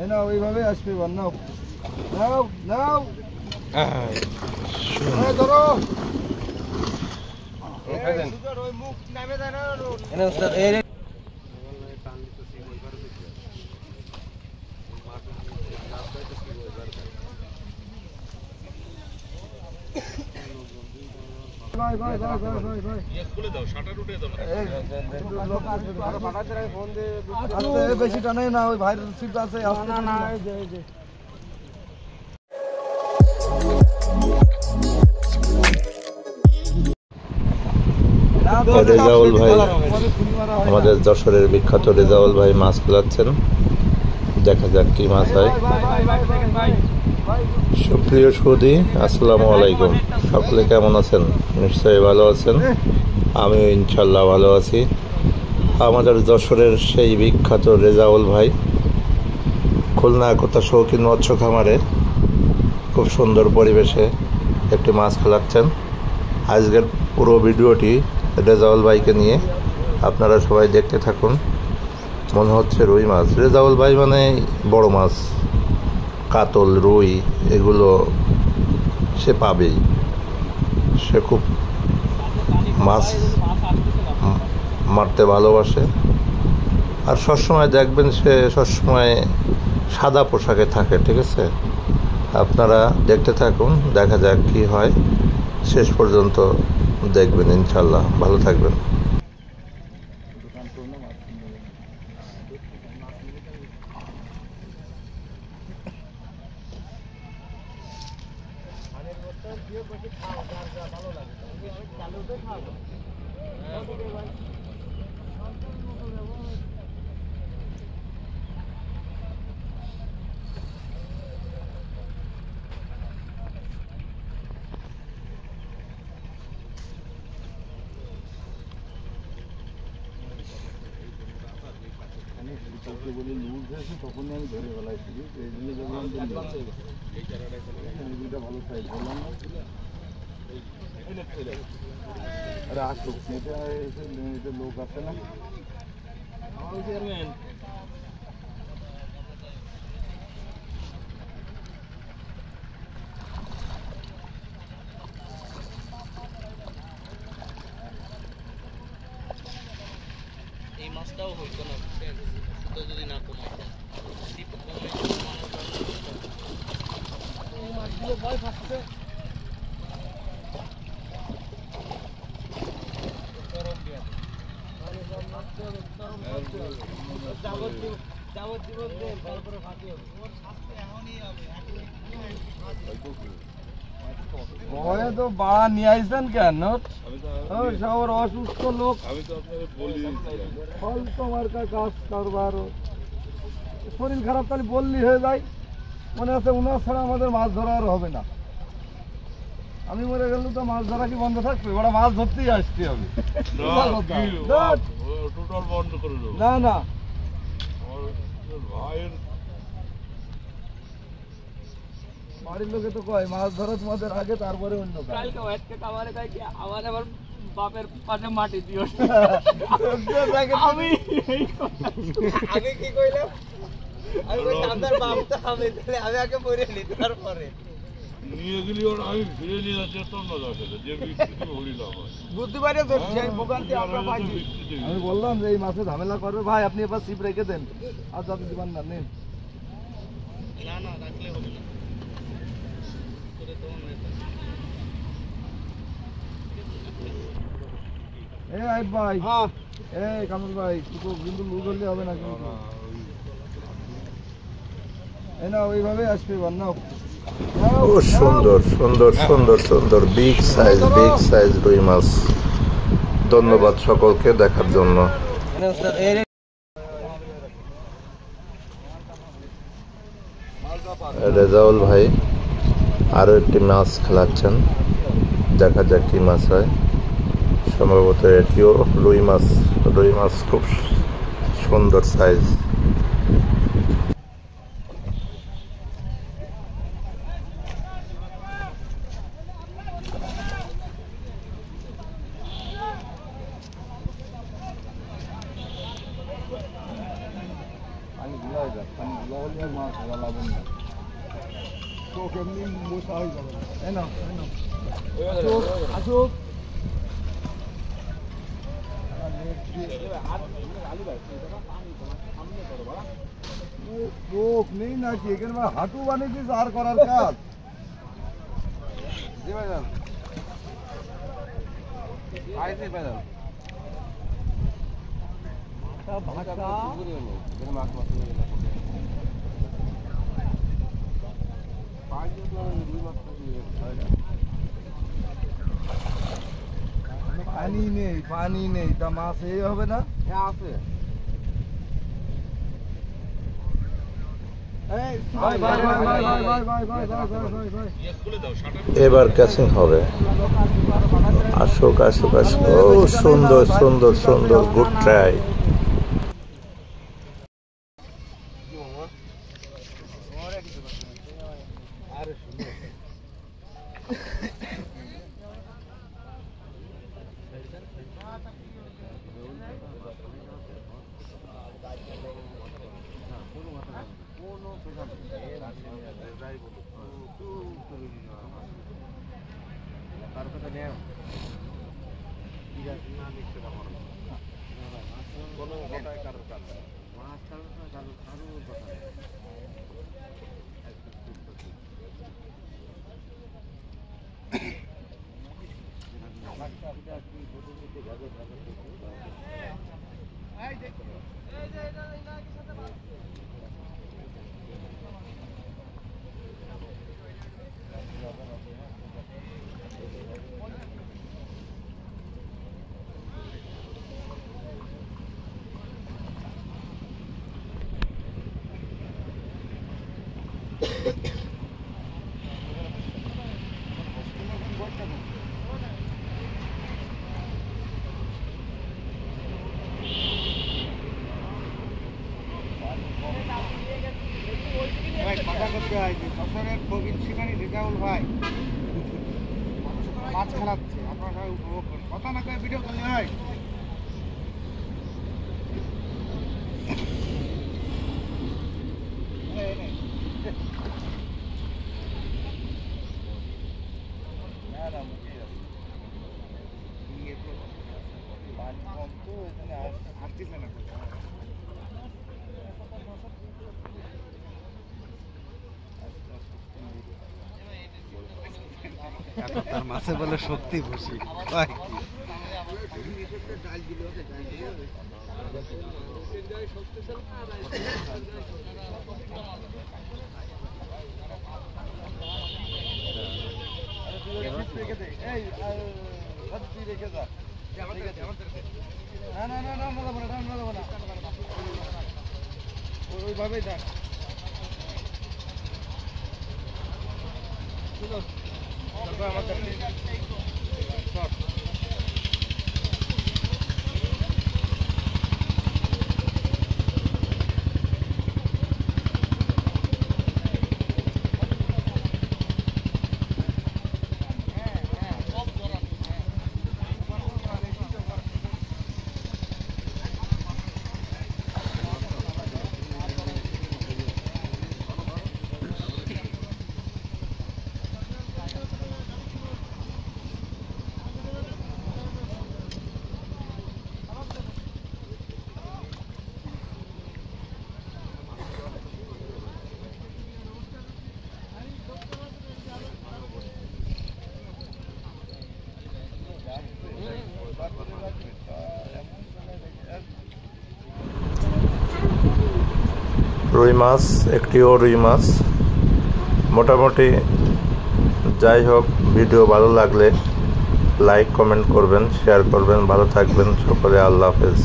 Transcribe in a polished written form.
নাও এইভাবে আসবে এবার নাও নাও নাও ধরো ওই মুখ নামে দেয় না ভাই ভাই ভাই ভাই ভাই ভাই ये খুলে দাও শাটার উঠে দাও লোক আসবে আর ফাটাতে রাখে ফোন দে আরে বেশি টানে না ওই ভাইরাল সিট আছে না না এই যে রেজাউল ভাই আমাদের যশোরের বিখ্যাত রেজাউল ভাই মাছ খোলাচ্ছেন, দেখা যাক কি মাছ হয়। সুপ্রিয় সুধী, আসসালামু আলাইকুম। সকলে কেমন আছেন? নিশ্চয়ই ভালো আছেন। আমিও ইনশাল্লাহ ভালো আছি। আমাদের যশোরের সেই বিখ্যাত রেজাউল ভাই খুলনা কোথা শৌখিন মৎস্য খামারে খুব সুন্দর পরিবেশে একটি মাছ খোলাচ্ছেন। আজকের পুরো ভিডিওটি রেজাউল ভাইকে নিয়ে, আপনারা সবাই দেখতে থাকুন। মনে হচ্ছে রুই মাছ। রেজাউল ভাই মানে বড় মাছ, কাতল, রুই এগুলো সে পাবেই। সে খুব মাছ মারতে ভালোবাসে। আর সবসময় দেখবেন সে সবসময় সাদা পোশাকে থাকে, ঠিক আছে? আপনারা দেখতে থাকুন, দেখা যাক কি হয়। শেষ পর্যন্ত দেখবেন, ইনশাল্লাহ ভালো থাকবেন। বলে লুজ হয়েছে তখনই আমি ধরে ফেলাইছি। এই জন্য দুইটা ভালো সাইজ বললাম না। আরে আসুক, এটা লোক আছে না। এই মাছটাও হইতো না যদি না কমে মাছগুলো ভয় থাকছে। যাবজ্জীবন দেন, তারপরে ফাঁকি হবে। ওর শাস্তি এখনই হবে। ভয়ে তো বাড়া নিয়ে আইছেন কেন? শহর অসুস্থ লোক, আমি তো আপনাকে বলি ফল তোমার কাজ কারবার, শরীর খারাপ তাহলে বললি হয়ে যায়। মনে আছে উনার ছাড়া আমাদের মাছ ধরা আর হবে না। আমি মরে গেল তো মাছ ধরা কি বন্ধ থাকবে? ওরা মাছ ধরতেই আসতে হবে। টোটাল বন্ধ করে দেবো। না না, ভাইয়ের বাড়ির লোকে তো কয় মাছ ধরা তোমাদের আগে, তারপরে অন্য আমার আবার বাপের পাশে মাটি দিও। আমি আগে কি কইলাম? আমি আপনার বাপটা আমি আগে পড়ে নি, তারপরে নিয়ে গেলি ওর আমি ফিরে নিয়ে যেতাম না। যে বিক্রি হরিলাম বুদ্ধবারে আমি বললাম যে এই মাছে ঝামেলা করবে ভাই, আপনি এবার সিপ রেখে দেন আর যাতে দিবেন না। নেন না না, রাখলে হবে না। এ আইব ভাই, এ কামরুল ভাই, কিন্তু লুজ হলে হবে না কিন্তু। এ নাও এইভাবে আসবে এবার নাও। ও সুন্দর সুন্দর সুন্দর সুন্দর বিগ সাইজ রুই মাছ। ধন্যবাদ সকলকে দেখার জন্য। রেজাউল ভাই আরো একটি মাছ খেলাচ্ছেন, দেখা যাক কি মাছ হয়। সম্ভবত এটিও রুই মাছ। রুই মাছ খুব সুন্দর সাইজ। আমি গুলাই যাক, পানি গুলা হলে আর মাছ ধরা লাভন না। চোখ এমনি মশা হয়ে যাবে। এই নাও, এই নাও। আসুক, আসুক। চোখ নেই নাকি এখানে হাঁটু বানিয়েছিস আর করার কাজ। জি ভাইজান, আইতে ভাইজান পানি নেই তা মাছ এই হবে না। আছে এবার ক্যাচিং হবে। আসুক আসুক আসুক। ও সুন্দর সুন্দর সুন্দর, গুড ট্রাই। মাছ খারাচ্ছে আপনার সবাই উপভোগ করুন, কথা না করে ভিডিও করলে হয়। তার মাছে বলে শক্তি বসি ভাই কি ওইভাবেই থাক। রুই মাছ, একটিও রুই মাছ। মোটামুটি যাই হোক, ভিডিও ভালো লাগলে লাইক কমেন্ট করবেন, শেয়ার করবেন। ভালো থাকবেন সকলে। আল্লাহ হাফেজ।